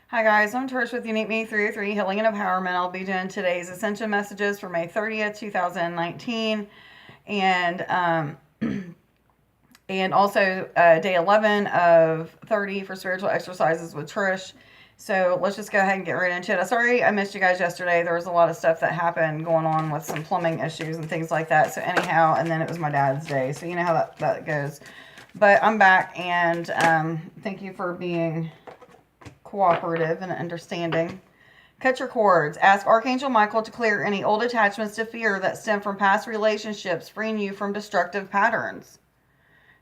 Hi guys, I'm Trish with Unique Me 303 Healing and Empowerment. I'll be doing today's Ascension messages for May 30th, 2019, and and also day 11 of 30 for spiritual exercises with Trish. So let's just go ahead and get right into it. Sorry I missed you guys yesterday. There was a lot of stuff that happened going on with some plumbing issues and things like that. So anyhow, and then it was my dad's day. So you know how that goes. But I'm back, and thank you for being cooperative and understanding. Cut your cords. Ask Archangel Michael to clear any old attachments to fear that stem from past relationships, freeing you from destructive patterns.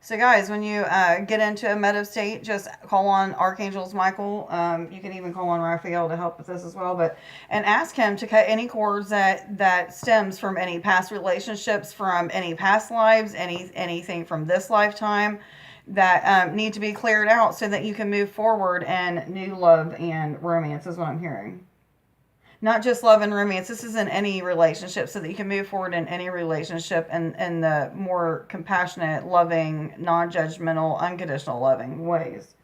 So, guys, when you get into a meta state, just call on Archangels Michael. You can even call on Raphael to help with this as well. And ask him to cut any cords that stems from any past relationships, from any past lives, anything from this lifetime that need to be cleared out so that you can move forward in new love and romance, is what I'm hearing. Not just love and romance. This is in any relationship, so that you can move forward in any relationship in the more compassionate, loving, non-judgmental, unconditional loving ways.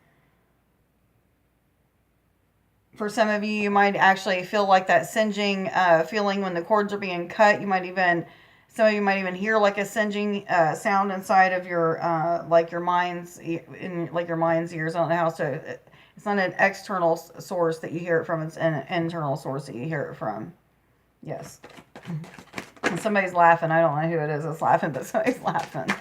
For some of you, you might actually feel like that singeing feeling when the cords are being cut. Some of you might even hear like a singeing sound inside of your like your mind's ears. I don't know how. So it's not an external source that you hear it from. It's an internal source that you hear it from. Yes. And somebody's laughing. I don't know who it is that's laughing, but somebody's laughing.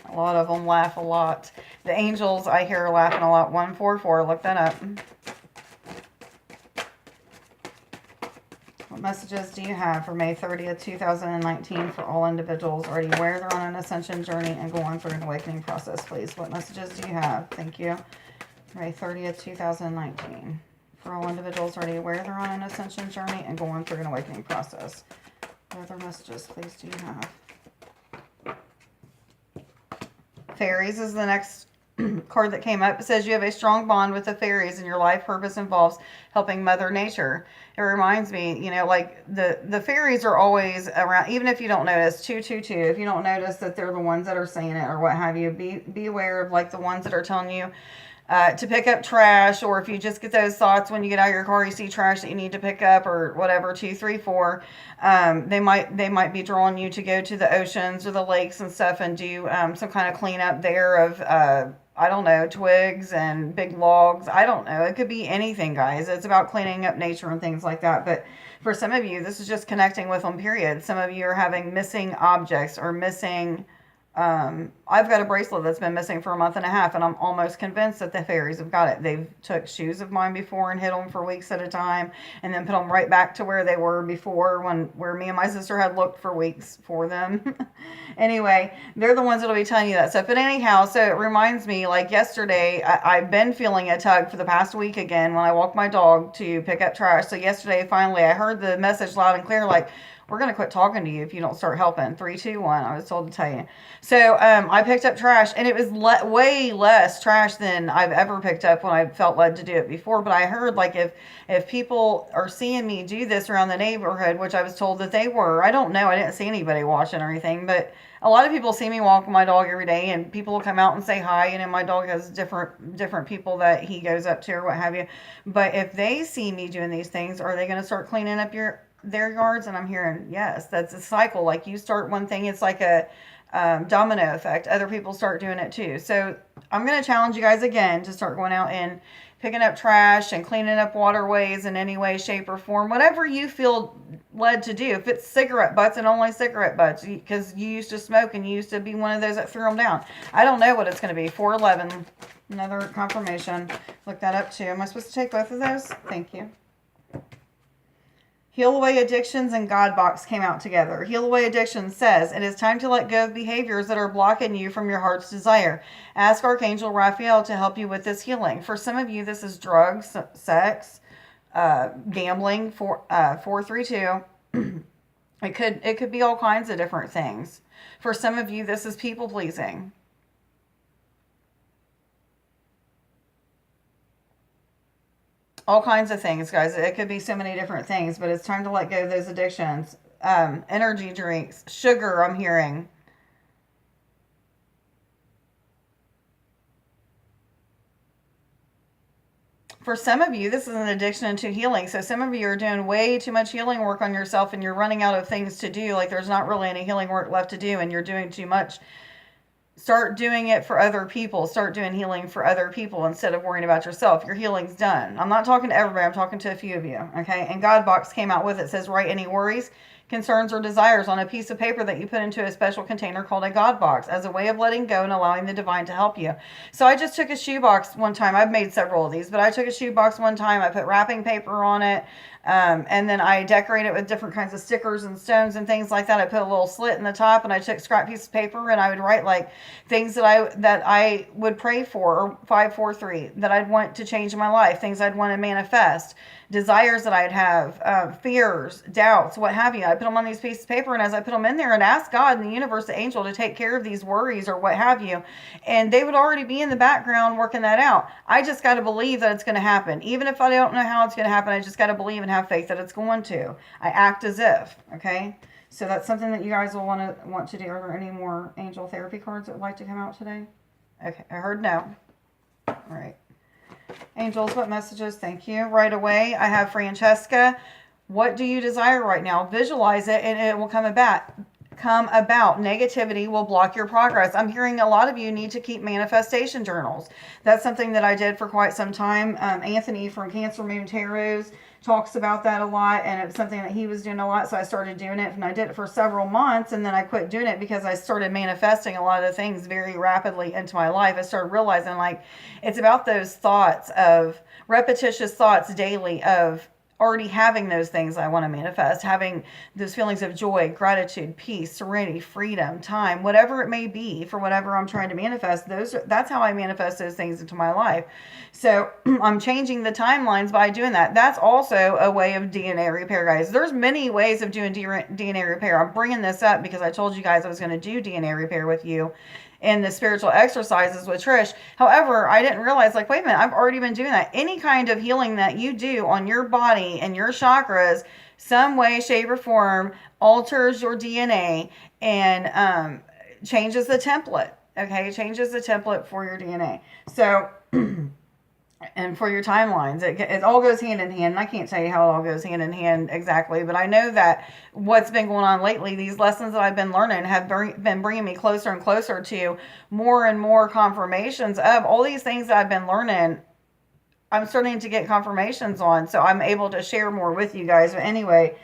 A lot of them laugh a lot. The angels I hear laughing a lot. 144. Look that up. What messages do you have for May 30th, 2019 for all individuals already aware they're on an ascension journey and going through an awakening process, please? What messages do you have? Thank you. May 30th, 2019. For all individuals already aware they're on an ascension journey and going through an awakening process. What other messages, please, do you have? Fairies is the next card that came up. It says you have a strong bond with the fairies and your life purpose involves helping Mother Nature. It reminds me, like the fairies are always around, even if you don't notice. 222, if you don't notice that they're the ones that are saying it or what have you, be aware of like the ones that are telling you to pick up trash, or if you just get those thoughts when you get out of your car, you see trash that you need to pick up or whatever. 2, 3, 4. They might be drawing you to go to the oceans or the lakes and stuff and do some kind of cleanup there of I don't know, twigs and big logs. I don't know. It could be anything, guys. It's about cleaning up nature and things like that. But for some of you, this is just connecting with them, period. Some of you are having missing objects or missing. I've got a bracelet that's been missing for a month and a half, and I'm almost convinced that the fairies have got it. They've took shoes of mine before and hid them for weeks at a time, and then put them right back to where they were before, where me and my sister had looked for weeks for them. Anyway, they're the ones that'll be telling you that stuff. But anyhow, so it reminds me, like yesterday, I've been feeling a tug for the past week again when I walk my dog to pick up trash. So yesterday, finally, I heard the message loud and clear, like, we're going to quit talking to you if you don't start helping. 3, 2, 1. I was told to tell you. So I picked up trash, and it was way less trash than I've ever picked up when I felt led to do it before. But I heard, like, if people are seeing me do this around the neighborhood, which I was told that they were. I don't know. I didn't see anybody watching or anything. But a lot of people see me walking my dog every day, and people will come out and say hi. And my dog has different people that he goes up to or what have you. But if they see me doing these things, are they going to start cleaning up their yards? And I'm hearing, yes, that's a cycle. Like, you start one thing, it's like a domino effect. Other people start doing it too. So I'm going to challenge you guys again to start going out and picking up trash and cleaning up waterways in any way, shape, or form. Whatever you feel led to do. If it's cigarette butts and only cigarette butts, because you used to smoke and you used to be one of those that threw them down. I don't know what it's going to be. 411. Another confirmation. Look that up too. Am I supposed to take both of those? Thank you. Heal Away Addictions and God Box came out together. Heal Away Addictions says, it is time to let go of behaviors that are blocking you from your heart's desire. Ask Archangel Raphael to help you with this healing. For some of you, this is drugs, sex, gambling, 432. It could be all kinds of different things. For some of you, this is people pleasing. All kinds of things, guys. It could be so many different things, but it's time to let go of those addictions. Energy drinks, sugar, I'm hearing. For some of you, this is an addiction to healing. So some of you are doing way too much healing work on yourself and you're running out of things to do. Like there's not really any healing work left to do and you're doing too much. Start doing it for other people. Start doing healing for other people instead of worrying about yourself. Your healing's done. I'm not talking to everybody. I'm talking to a few of you. Okay. And God Box came out with it. It says, write any worries, concerns, or desires on a piece of paper that you put into a special container called a God Box as a way of letting go and allowing the divine to help you. So I just took a shoebox one time. I've made several of these, but I took a shoebox one time. I put wrapping paper on it. And then I decorate it with different kinds of stickers and stones and things like that. I put a little slit in the top and I took scrap piece of paper and I would write like things that I would pray for, or 543, that I'd want to change in my life, things I'd want to manifest, desires that I'd have, fears, doubts, what have you. I put them on these pieces of paper, and as I put them in there and ask God and the universe, the angel, to take care of these worries or what have you, and they would already be in the background working that out. I just got to believe that it's going to happen. Even if I don't know how it's going to happen, I just got to believe and have faith that it's going to. I act as if, okay? So that's something that you guys will want to do. Are there any more angel therapy cards that would like to come out today? Okay, I heard no. All right. Angels, what messages? Thank you. Right away, I have Francesca. What do you desire right now? Visualize it and it will come about. Negativity will block your progress. I'm hearing a lot of you need to keep manifestation journals. That's something that I did for quite some time. Anthony from Cancer Moon Tarots talks about that a lot, and it's something that he was doing a lot, so I started doing it, and I did it for several months, and then I quit doing it because I started manifesting a lot of things very rapidly into my life. I started realizing, like, it's about those thoughts of repetitious thoughts daily of already having those things I want to manifest, having those feelings of joy, gratitude, peace, serenity, freedom, time, whatever it may be for whatever I'm trying to manifest. That's how I manifest those things into my life. So I'm changing the timelines by doing that. That's also a way of DNA repair, guys. There's many ways of doing DNA repair. I'm bringing this up because I told you guys I was going to do DNA repair with you in the spiritual exercises with Trish. However, I didn't realize, like, wait a minute, I've already been doing that. Any kind of healing that you do on your body and your chakras, some way, shape, or form, alters your DNA and changes the template. Okay, changes the template for your DNA. So, and for your timelines, it all goes hand in hand. And I can't tell you how it all goes hand in hand exactly, but I know that what's been going on lately, these lessons that I've been learning have been bringing me closer and closer to more and more confirmations of all these things that I've been learning. I'm starting to get confirmations on, so I'm able to share more with you guys. But anyway,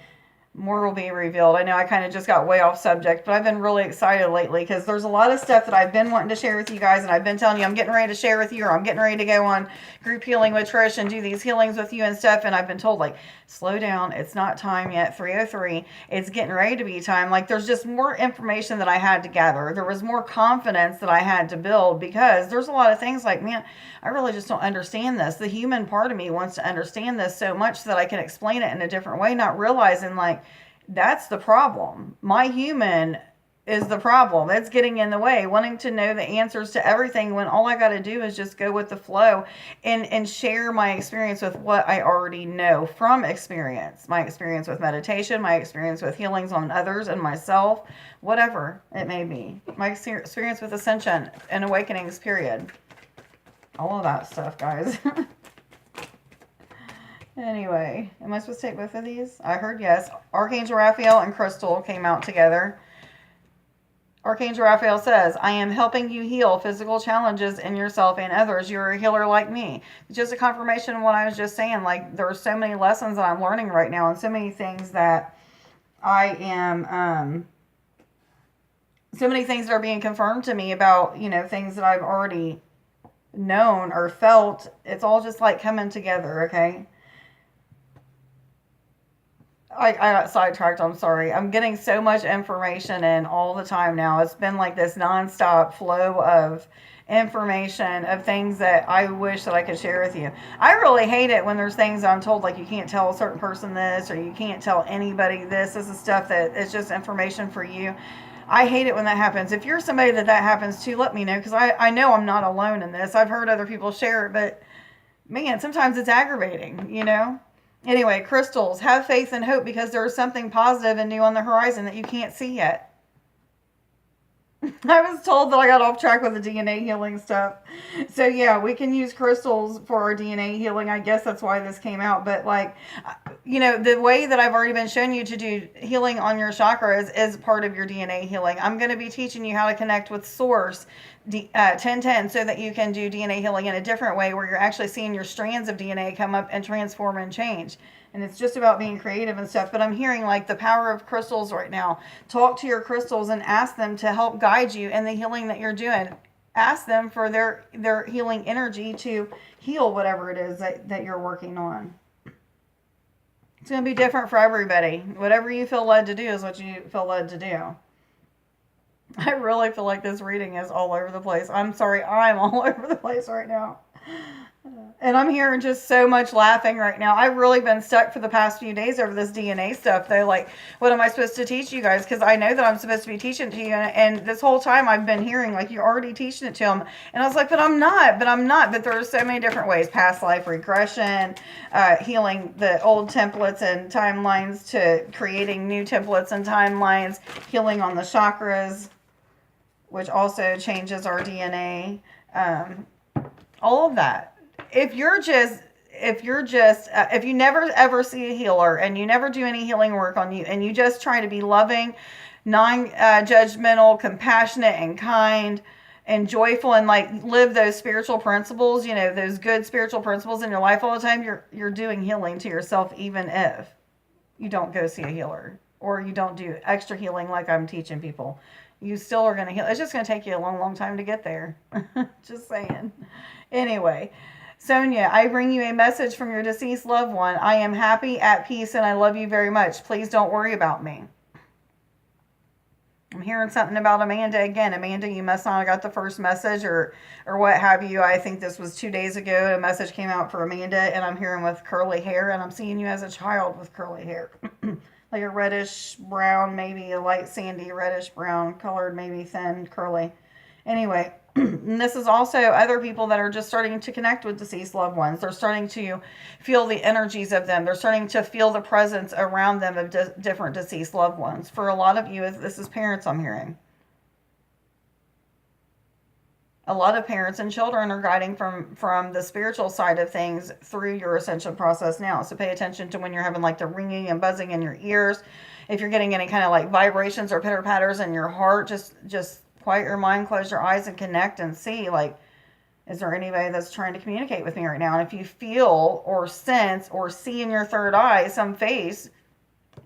more will be revealed. I know I kind of just got way off subject, but I've been really excited lately because there's a lot of stuff that I've been wanting to share with you guys, and I've been telling you I'm getting ready to share with you, or I'm getting ready to go on group healing with Trish and do these healings with you and stuff, and I've been told, like, slow down, it's not time yet, 3:03, it's getting ready to be time. Like, there's just more information that I had to gather. There was more confidence that I had to build because there's a lot of things like, man, I really just don't understand this. The human part of me wants to understand this so much that I can explain it in a different way, not realizing, like, that's the problem. My human is the problem. It's getting in the way, wanting to know the answers to everything when all I got to do is just go with the flow and share my experience with what I already know from experience. My experience with meditation, my experience with healings on others and myself, whatever it may be. My experience with Ascension and Awakenings, period. All of that stuff, guys. Anyway, am I supposed to take both of these? I heard yes. Archangel Raphael and Crystal came out together. Archangel Raphael says, I am helping you heal physical challenges in yourself and others. You're a healer like me. It's just a confirmation of what I was just saying. Like, there are so many lessons that I'm learning right now and so many things that I am, so many things that are being confirmed to me about, you know, things that I've already known or felt. It's all just like coming together, okay? I got sidetracked. I'm sorry. I'm getting so much information in all the time now. It's been like this nonstop flow of information of things that I wish that I could share with you. I really hate it when there's things I'm told, like, you can't tell a certain person this, or you can't tell anybody this. This is stuff that is just information for you. I hate it when that happens. If you're somebody that happens to, let me know, because I know I'm not alone in this. I've heard other people share it, but man, sometimes it's aggravating, you know? Anyway, crystals, have faith and hope because there is something positive and new on the horizon that you can't see yet. I was told that I got off track with the DNA healing stuff. So yeah, we can use crystals for our DNA healing. I guess that's why this came out. But like, the way that I've already been shown you to do healing on your chakras is part of your DNA healing. I'm going to be teaching you how to connect with Source 1010 so that you can do DNA healing in a different way where you're actually seeing your strands of DNA come up and transform and change. And it's just about being creative and stuff. But I'm hearing like the power of crystals right now. Talk to your crystals and ask them to help guide you in the healing that you're doing. Ask them for their healing energy to heal whatever it is that you're working on. It's going to be different for everybody. Whatever you feel led to do is what you feel led to do. I really feel like this reading is all over the place. I'm sorry, I'm all over the place right now. And I'm hearing just so much laughing right now. I've really been stuck for the past few days over this DNA stuff, though. Like, what am I supposed to teach you guys? Because I know that I'm supposed to be teaching it to you. And this whole time I've been hearing, like, you're already teaching it to them. And I was like, but I'm not. But there are so many different ways. Past life regression, healing the old templates and timelines to creating new templates and timelines, healing on the chakras, which also changes our DNA. All of that. If you never ever see a healer and you never do any healing work on you and you just try to be loving, non-judgmental, compassionate and kind and joyful and like live those spiritual principles, those good spiritual principles in your life all the time, you're doing healing to yourself even if you don't go see a healer or you don't do extra healing like I'm teaching people. You still are going to heal. It's just going to take you a long, long time to get there. Just saying. Anyway, Sonia, I bring you a message from your deceased loved one. I am happy, at peace, and I love you very much. Please don't worry about me. I'm hearing something about Amanda again. Amanda, you must not have got the first message or what have you. I think this was 2 days ago. A message came out for Amanda, and I'm hearing with curly hair, and I'm seeing you as a child with curly hair. Like a reddish brown, maybe a light sandy reddish brown colored, maybe thin, curly. Anyway, and this is also other people that are just starting to connect with deceased loved ones. They're starting to feel the energies of them. They're starting to feel the presence around them of different deceased loved ones. For a lot of you, this is parents I'm hearing. A lot of parents and children are guiding from the spiritual side of things through your ascension process now. So pay attention to when you're having like the ringing and buzzing in your ears. If you're getting any kind of like vibrations or pitter patters in your heart, just quiet your mind, close your eyes and connect and see like, is there anybody that's trying to communicate with me right now? And if you feel or sense or see in your third eye some face,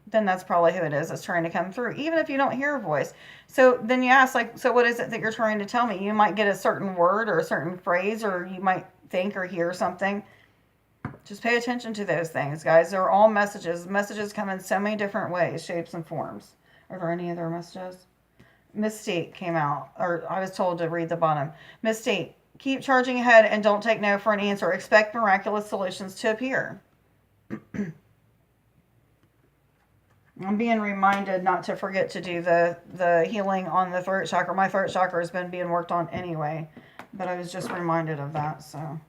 then that's probably who it is that's trying to come through, even if you don't hear a voice. So then you ask, like, so what is it that you're trying to tell me? You might get a certain word or a certain phrase, or you might think or hear something. Just pay attention to those things, guys. They're all messages. Messages come in so many different ways, shapes, and forms. Are there any other messages? Mystique came out, or I was told to read the bottom. Mystique, keep charging ahead and don't take no for an answer. Expect miraculous solutions to appear. I'm being reminded not to forget to do the healing on the throat chakra. My throat chakra has been being worked on anyway, but I was just reminded of that. So,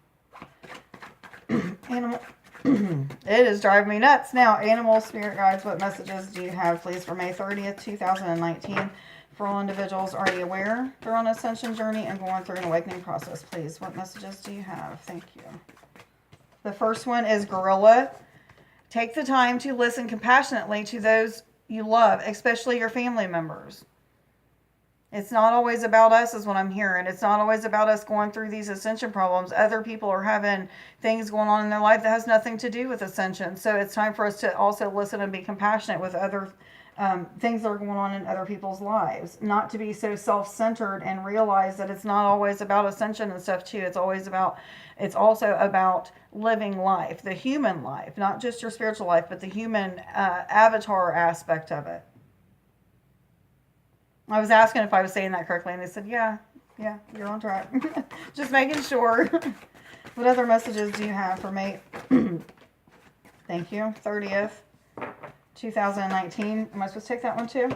animal, it is driving me nuts now. Animal spirit guides, what messages do you have, please, for May 30th, 2019? For all individuals already aware they're on Ascension Journey and going through an awakening process, please. What messages do you have? Thank you. The first one is Gorilla. Take the time to listen compassionately to those you love, especially your family members. It's not always about us, is what I'm hearing. It's not always about us going through these ascension problems. Other people are having things going on in their life that has nothing to do with ascension. So it's time for us to also listen and be compassionate with other things that are going on in other people's lives. Not to be so self-centered and realize that it's not always about ascension and stuff too. It's also about living life, the human life, not just your spiritual life, but the human avatar aspect of it. I was asking if I was saying that correctly, and they said, yeah, you're on track. Just making sure. What other messages do you have for May? Thank you. 30th, 2019. Am I supposed to take that one too?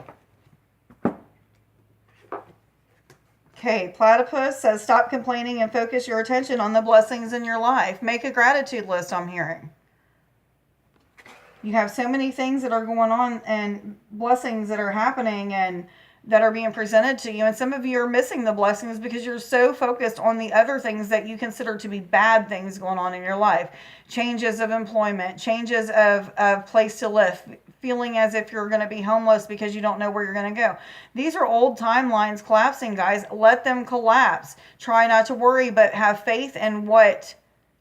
Okay, Platypus says, stop complaining and focus your attention on the blessings in your life. Make a gratitude list, I'm hearing. You have so many things that are going on and blessings that are happening and that are being presented to you. And some of you are missing the blessings because you're so focused on the other things that you consider to be bad things going on in your life. Changes of employment, changes of place to live, feeling as if you're going to be homeless because you don't know where you're going to go. These are old timelines collapsing, guys. Let them collapse. Try not to worry, but have faith in what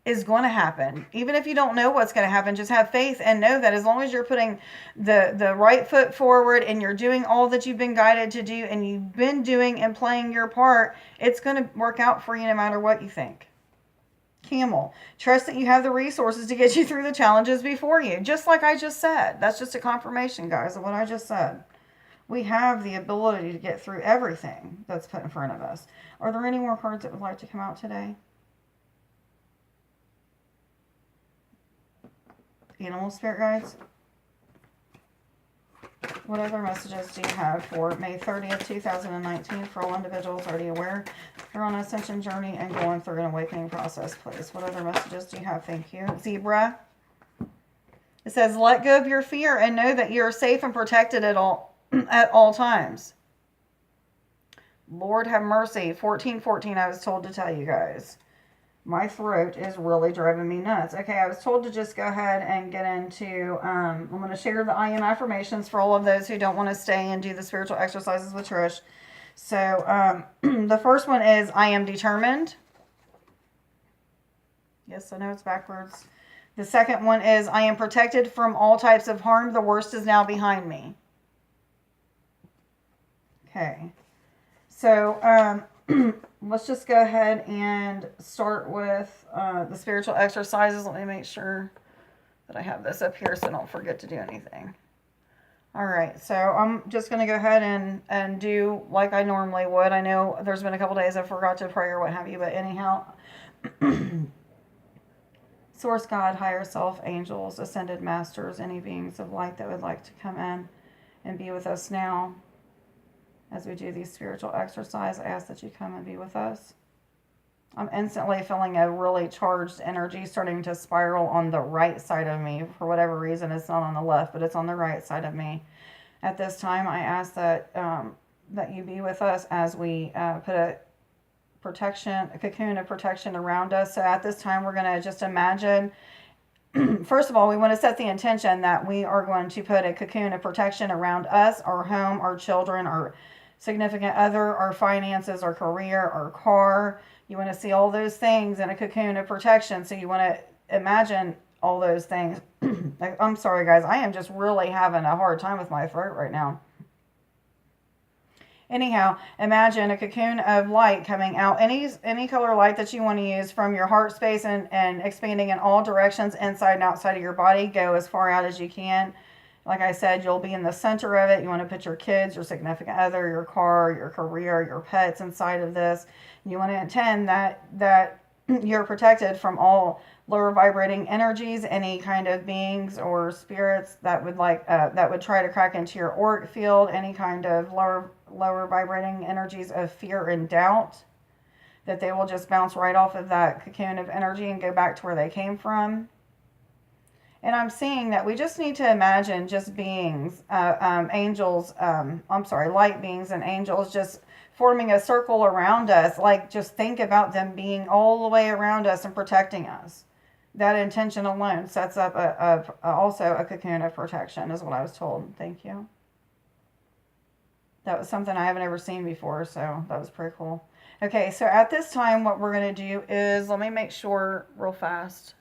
is going to happen. Even if you don't know what's going to happen, just have faith and know that as long as you're putting the right foot forward and you're doing all that you've been guided to do and you've been doing and playing your part, it's going to work out for you no matter what you think. Camel, trust that you have the resources to get you through the challenges before you. Just like I just said. That's just a confirmation, guys, of what I just said. We have the ability to get through everything that's put in front of us. Are there any more cards that would like to come out today? Animal spirit guides? What other messages do you have for May 30th, 2019 for all individuals already aware you're on an ascension journey and going through an awakening process, please? What other messages do you have? Thank you. Zebra. It says, let go of your fear and know that you're safe and protected at all times. Lord have mercy. 1414, I was told to tell you guys. My throat is really driving me nuts. Okay, I was told to just go ahead and get into, I'm going to share the I am affirmations for all of those who don't want to stay and do the spiritual exercises with Trish. So, the first one is, I am determined. Yes, I know it's backwards. The second one is, I am protected from all types of harm. The worst is now behind me. Okay. So, let's just go ahead and start with the spiritual exercises. Let me make sure that I have this up here so I don't forget to do anything. All right, so I'm just going to go ahead and do like I normally would. I know there's been a couple days I forgot to pray or what have you, but anyhow, Source God, higher self, angels, ascended masters, any beings of light that would like to come in and be with us now. As we do these spiritual exercises, I ask that you come and be with us. I'm instantly feeling a really charged energy starting to spiral on the right side of me. For whatever reason, it's not on the left, but it's on the right side of me. At this time, I ask that that you be with us as we put a cocoon of protection around us. So at this time, we're going to just imagine. First of all, we want to set the intention that we are going to put a cocoon of protection around us, our home, our children, our significant other, our finances, our career, our car. You want to see all those things in a cocoon of protection. So you want to imagine all those things. I'm sorry, guys. I am just really having a hard time with my throat right now. Anyhow, imagine a cocoon of light coming out, any color light that you want to use from your heart space and expanding in all directions, inside and outside of your body. Go as far out as you can. Like I said, you'll be in the center of it. You want to put your kids, your significant other, your car, your career, your pets inside of this. You want to intend that you're protected from all lower vibrating energies, any kind of beings or spirits that would try to crack into your auric field, any kind of lower vibrating energies of fear and doubt, that they will just bounce right off of that cocoon of energy and go back to where they came from. And I'm seeing that we just need to imagine just beings, angels, light beings and angels just forming a circle around us. Like, just think about them being all the way around us and protecting us. That intention alone sets up also a cocoon of protection, is what I was told. Thank you. That was something I haven't ever seen before, so that was pretty cool. Okay, so at this time, what we're going to do is, let me make sure real fast.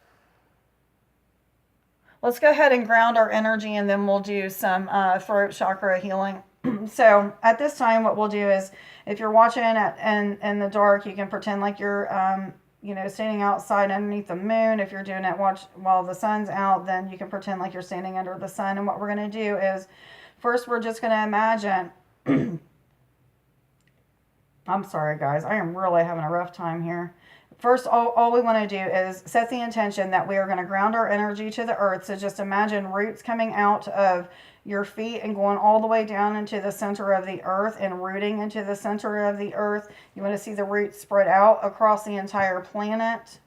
Let's go ahead and ground our energy, and then we'll do some throat chakra healing. So at this time, what we'll do is, if you're watching in the dark, you can pretend like you're standing outside underneath the moon. If you're doing it while the sun's out, then you can pretend like you're standing under the sun. And what we're going to do is, first we're just going to imagine. I'm sorry, guys. I am really having a rough time here. First, all we want to do is set the intention that we are going to ground our energy to the earth. So just imagine roots coming out of your feet and going all the way down into the center of the earth and rooting into the center of the earth. You want to see the roots spread out across the entire planet.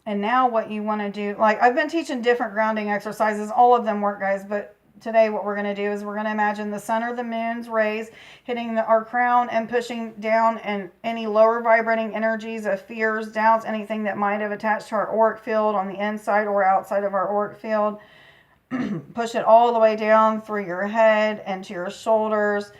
And now what you want to do, like I've been teaching different grounding exercises. All of them work, guys, but today what we're going to do is we're going to imagine the sun or the moon's rays hitting our crown and pushing down and any lower vibrating energies of fears, doubts, anything that might have attached to our auric field on the inside or outside of our auric field. Push it all the way down through your head and to your shoulders.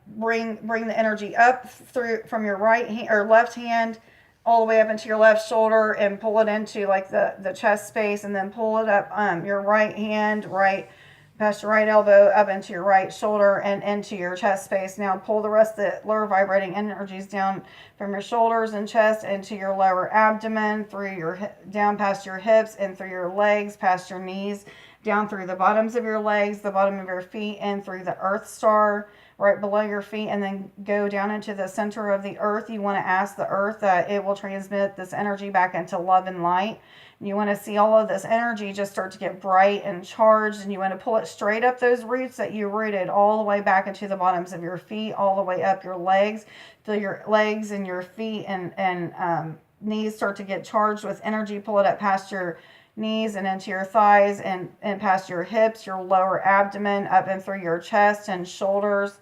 Bring the energy up through from your right hand or left hand all the way up into your left shoulder and pull it into like the chest space, and then pull it up your right hand right past your right elbow up into your right shoulder and into your chest space. Now pull the rest of the lower vibrating energies down from your shoulders and chest into your lower abdomen, through your down past your hips and through your legs, past your knees, down through the bottoms of your legs, the bottom of your feet, and through the earth star right below your feet, and then go down into the center of the earth. You want to ask the earth that it will transmit this energy back into love and light. You want to see all of this energy just start to get bright and charged, and you want to pull it straight up those roots that you rooted all the way back into the bottoms of your feet, all the way up your legs. Feel your legs and your feet and knees start to get charged with energy. Pull it up past your knees and into your thighs and past your hips, your lower abdomen, up and through your chest and shoulders,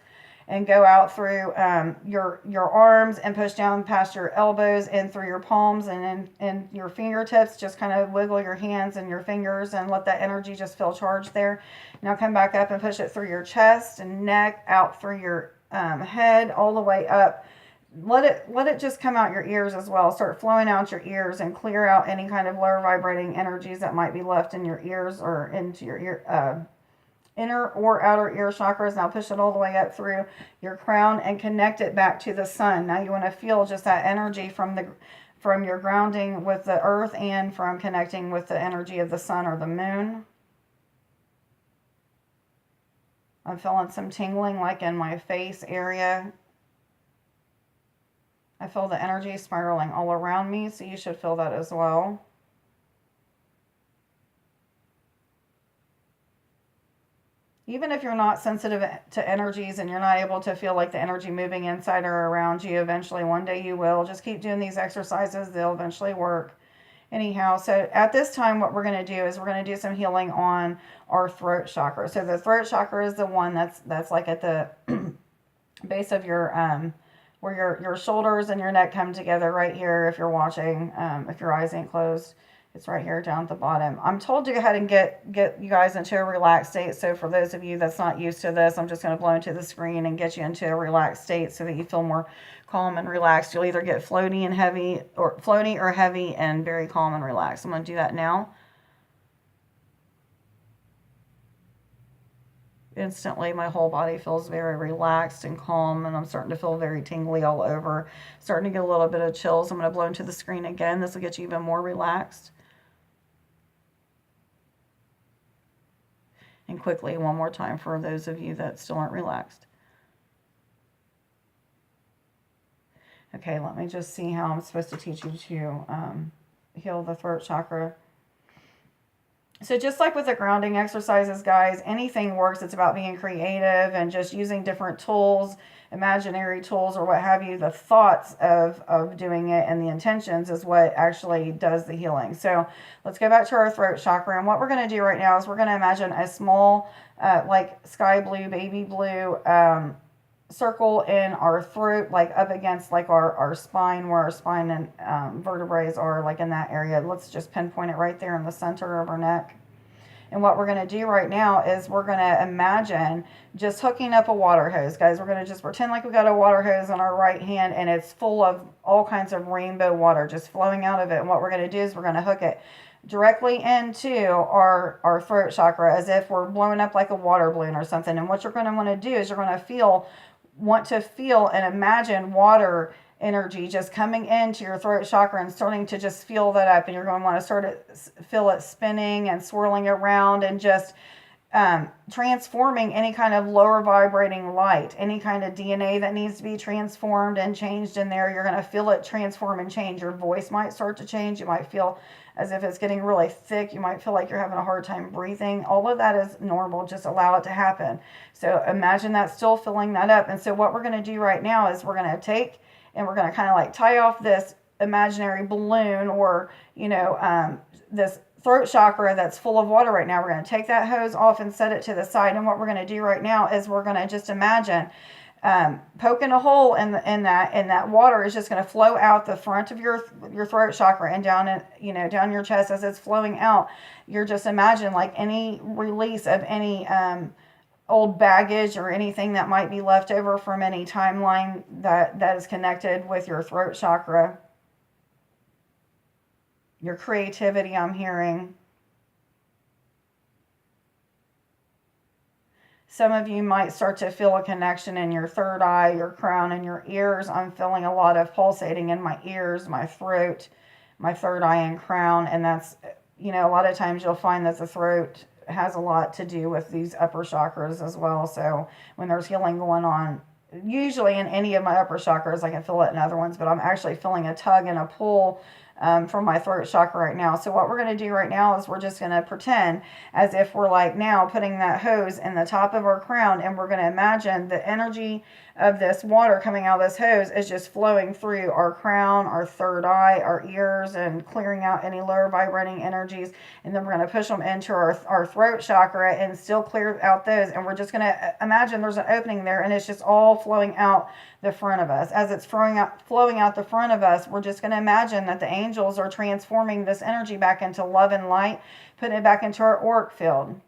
and go out through your arms and push down past your elbows and through your palms and your fingertips. Just kind of wiggle your hands and your fingers and let that energy just feel charged there. Now come back up and push it through your chest and neck, out through your head, all the way up. Let it just come out your ears as well. Start flowing out your ears and clear out any kind of lower vibrating energies that might be left in your ears or into your ear, inner or outer ear chakras. Now push it all the way up through your crown and connect it back to the sun. Now you want to feel just that energy from your grounding with the earth and from connecting with the energy of the sun or the moon. I'm feeling some tingling like in my face area. I feel the energy spiraling all around me, so you should feel that as well. Even if you're not sensitive to energies and you're not able to feel like the energy moving inside or around you, eventually one day you will. Just keep doing these exercises. They'll eventually work. Anyhow, so at this time, what we're going to do is we're going to do some healing on our throat chakra. So the throat chakra is the one that's like at the base of your where your shoulders and your neck come together right here. If you're watching, if your eyes ain't closed, it's right here down at the bottom. I'm told to go ahead and get you guys into a relaxed state. So for those of you that's not used to this, I'm just going to blow into the screen and get you into a relaxed state so that you feel more calm and relaxed. You'll either get floaty or heavy and very calm and relaxed. I'm going to do that now. Instantly, my whole body feels very relaxed and calm, and I'm starting to feel very tingly all over. Starting to get a little bit of chills. I'm going to blow into the screen again. This will get you even more relaxed. And quickly, one more time for those of you that still aren't relaxed. Okay, let me just see how I'm supposed to teach you to heal the throat chakra. So just like with the grounding exercises, guys, anything works. It's about being creative and just using different tools, imaginary tools or what have you. The thoughts of doing it and the intentions is what actually does the healing. So let's go back to our throat chakra. And what we're going to do right now is we're going to imagine a small, like sky blue, baby blue circle in our throat, like up against like our spine, where our spine and vertebrae are, like in that area. Let's just pinpoint it right there in the center of our neck. And what we're going to do right now is we're going to imagine just hooking up a water hose, guys. We're going to just pretend like we got a water hose on our right hand and it's full of all kinds of rainbow water just flowing out of it. And what we're going to do is we're going to hook it directly into our throat chakra as if we're blowing up like a water balloon or something. And what you're going to want to do is you're going to want to feel and imagine water energy just coming into your throat chakra and starting to just feel that up. And you're going to want to feel it spinning and swirling around and just transforming any kind of lower vibrating light, any kind of DNA that needs to be transformed and changed in there. You're going to feel it transform and change. Your voice might start to change. You might feel as if it's getting really thick. You might feel like you're having a hard time breathing. All of that is normal. Just allow it to happen. So imagine that still filling that up. And so what we're going to do right now is we're going to take and we're going to kind of like tie off this imaginary balloon or, this throat chakra that's full of water right now. We're going to take that hose off and set it to the side. And what we're going to do right now is we're going to just imagine poking a hole in that water is just going to flow out the front of your throat chakra and down down your chest. As it's flowing out, you're just imagine like any release of any old baggage or anything that might be left over from any timeline that is connected with your throat chakra. Your creativity, I'm hearing. Some of you might start to feel a connection in your third eye, your crown, and your ears. I'm feeling a lot of pulsating in my ears, my throat, my third eye and crown. And that's, a lot of times you'll find that the throat has a lot to do with these upper chakras as well. So when there's healing going on, usually in any of my upper chakras, I can feel it in other ones, but I'm actually feeling a tug and a pull from my throat chakra right now. So what we're going to do right now is we're just going to pretend as if we're like now putting that hose in the top of our crown, and we're going to imagine the energy of this water coming out of this hose is just flowing through our crown, our third eye, our ears, and clearing out any lower vibrating energies. And then we're going to push them into our throat chakra and still clear out those. And we're just going to imagine there's an opening there, and it's just all flowing out the front of us. As it's flowing out the front of us, we're just going to imagine that the angels are transforming this energy back into love and light, putting it back into our auric field.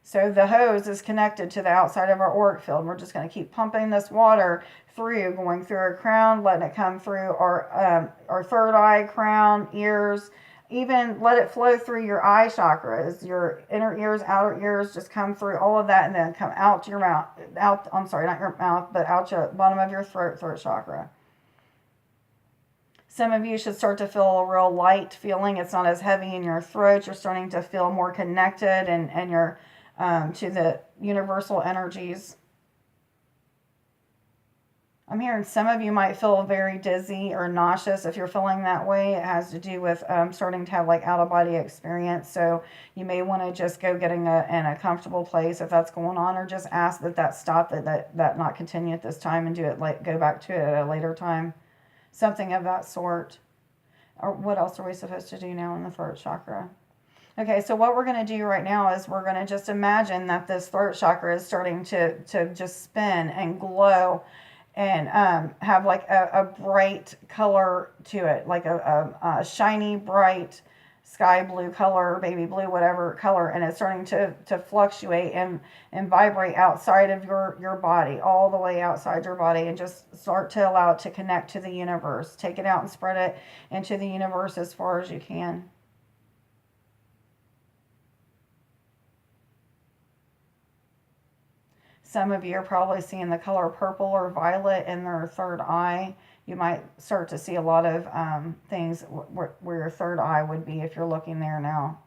So the hose is connected to the outside of our auric field. We're just going to keep pumping this water through, going through our crown, letting it come through our third eye, crown, ears. Even let it flow through your eye chakras, your inner ears, outer ears. Just come through all of that, and then come out to your mouth. Not your mouth, but out your bottom of your throat chakra. Some of you should start to feel a real light feeling. It's not as heavy in your throat. You're starting to feel more connected, and you're to the universal energies. I'm hearing some of you might feel very dizzy or nauseous. If you're feeling that way, it has to do with starting to have like out-of-body experience. So you may want to just go getting in a comfortable place if that's going on, or just ask that stop, that not continue at this time, and do it go back to it at a later time. Something of that sort. Or what else are we supposed to do now in the throat chakra? Okay, so what we're going to do right now is we're going to just imagine that this throat chakra is starting to just spin and glow and have like a bright color to it, like a shiny, bright sky blue color, baby blue, whatever color, and it's starting to fluctuate and vibrate outside of your body, all the way outside your body, and just start to allow it to connect to the universe. Take it out and spread it into the universe as far as you can. Some of you are probably seeing the color purple or violet in their third eye. You might start to see a lot of things where your third eye would be if you're looking there now.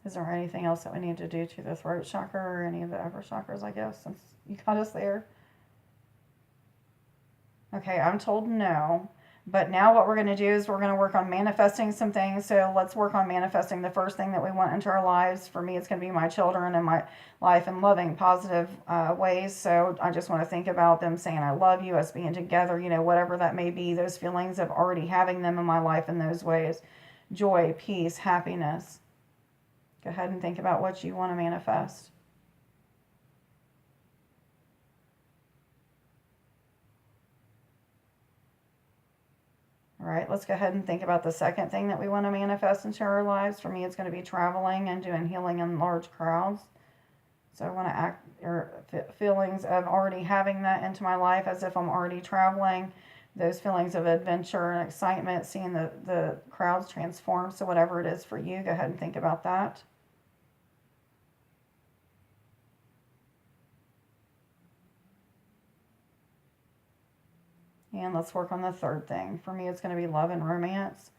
Is there anything else that we need to do to the throat chakra or any of the upper chakras, I guess, since you got us there? Okay, I'm told no. But now what we're going to do is we're going to work on manifesting some things. So let's work on manifesting the first thing that we want into our lives. For me, it's going to be my children and my life in loving, positive ways. So I just want to think about them saying, I love you, us being together, whatever that may be, those feelings of already having them in my life in those ways. Joy, peace, happiness. Go ahead and think about what you want to manifest. All right, let's go ahead and think about the second thing that we want to manifest into our lives. For me, it's going to be traveling and doing healing in large crowds. So I want to feelings of already having that into my life as if I'm already traveling. Those feelings of adventure and excitement, seeing the crowds transform. So whatever it is for you, go ahead and think about that. And let's work on the third thing. For me, it's going to be love and romance.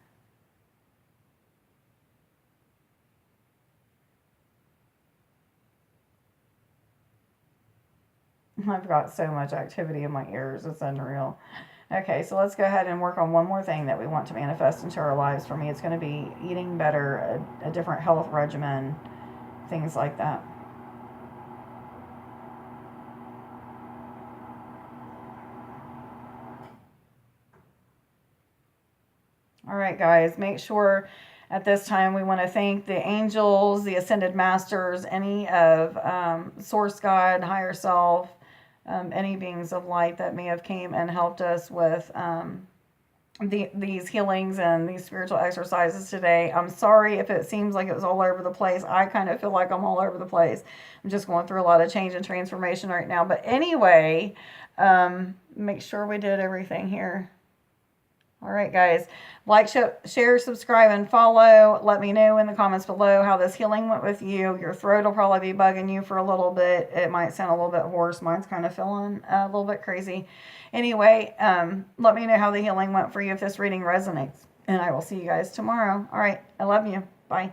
I've got so much activity in my ears, it's unreal. Okay, so let's go ahead and work on one more thing that we want to manifest into our lives. For me, it's going to be eating better, a different health regimen, things like that. All right, guys, make sure at this time we want to thank the angels, the ascended masters, any of source God, higher self, any beings of light that may have came and helped us with these healings and these spiritual exercises today. I'm sorry if it seems like it was all over the place. I kind of feel like I'm all over the place. I'm just going through a lot of change and transformation right now. But anyway, make sure we did everything here. All right, guys. Like, share, subscribe, and follow. Let me know in the comments below how this healing went with you. Your throat will probably be bugging you for a little bit. It might sound a little bit hoarse. Mine's kind of feeling a little bit crazy. Anyway, let me know how the healing went for you if this reading resonates. And I will see you guys tomorrow. All right. I love you. Bye.